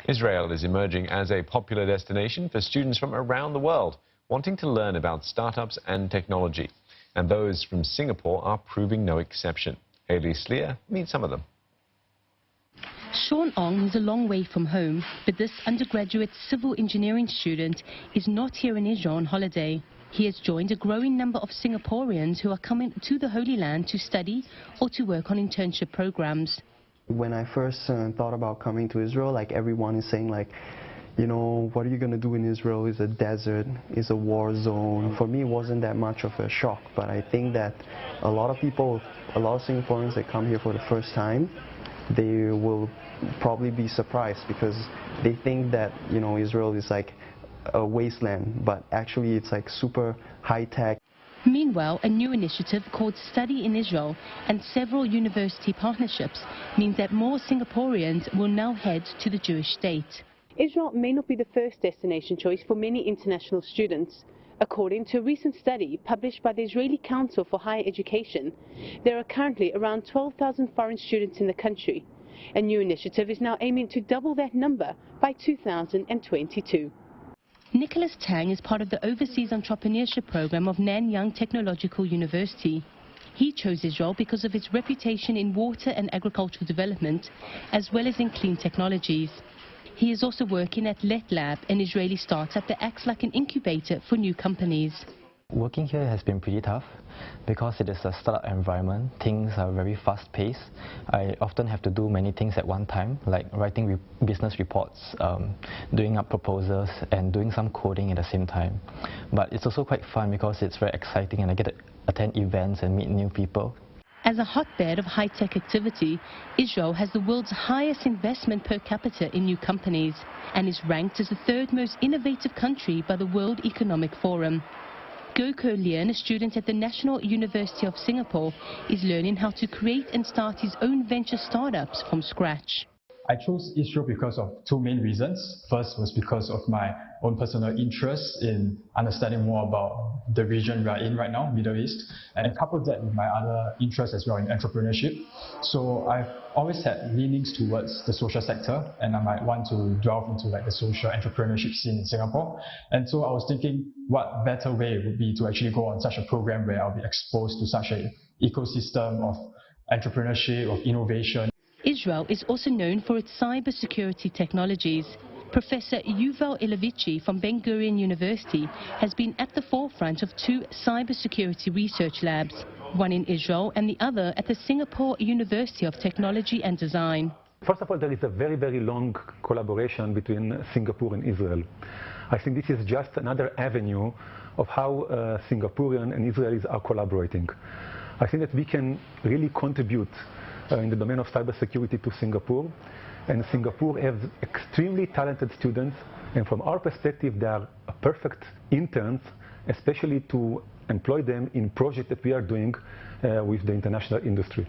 Israel is emerging as a popular destination for students from around the world wanting to learn about startups and technology. And those from Singapore are proving no exception. Hayley Sleer meets some of them. Sean Ong is a long way from home, but this undergraduate civil engineering student is not here in Israel on holiday. He has joined a growing number of Singaporeans who are coming to the Holy Land to study or to work on internship programs. When I first thought about coming to Israel, like everyone is saying, like, you know, what are you going to do in Israel? It's a desert, it's a war zone. For me, it wasn't that much of a shock, but I think that a lot of people, a lot of Singaporeans that come here for the first time, they will probably be surprised because they think that, you know, Israel is like a wasteland, but actually it's like super high-tech. Meanwhile, a new initiative called Study in Israel and several university partnerships means that more Singaporeans will now head to the Jewish state. Israel may not be the first destination choice for many international students. According to a recent study published by the Israeli Council for Higher Education, there are currently around 12,000 foreign students in the country. A new initiative is now aiming to double that number by 2022. Nicholas Tang is part of the Overseas Entrepreneurship Program of Nanyang Technological University. He chose Israel because of its reputation in water and agricultural development, as well as in clean technologies. He is also working at Let Lab, an Israeli startup that acts like an incubator for new companies. Working here has been pretty tough because it is a startup environment. Things are very fast-paced. I often have to do many things at one time, like writing business reports, doing up proposals, and doing some coding at the same time. But it's also quite fun because it's very exciting and I get to attend events and meet new people. As a hotbed of high-tech activity, Israel has the world's highest investment per capita in new companies and is ranked as the third most innovative country by the World Economic Forum. Gurion, a student at the National University of Singapore, is learning how to create and start his own venture startups from scratch. I chose Israel because of two main reasons. First was because of my own personal interest in understanding more about the region we are in right now, Middle East, and coupled that with my other interests as well in entrepreneurship. So I've always had leanings towards the social sector, and I might want to delve into like the social entrepreneurship scene in Singapore. And so I was thinking, what better way would be to actually go on such a program where I'll be exposed to such an ecosystem of entrepreneurship, of innovation. Israel is also known for its cybersecurity technologies. Professor YUVAL ELOVICI from Gurion University has been at the forefront of two cybersecurity research labs, one in Israel and the other at the Singapore University of Technology and Design. First of all, there is a very, very long collaboration between Singapore and Israel. I think this is just another avenue of how Singaporean and Israelis are collaborating. I think that we can really contribute in the domain of cybersecurity to Singapore, and Singapore has extremely talented students, and from our perspective they are perfect interns, especially to employ them in projects that we are doing with the international industry.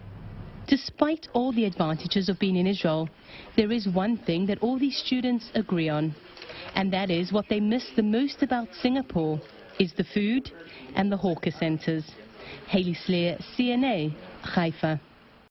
Despite all the advantages of being in Israel, there is one thing that all these students agree on, and that is what they miss the most about Singapore is the food and the hawker centres. Hayley Sleer, CNA, Haifa.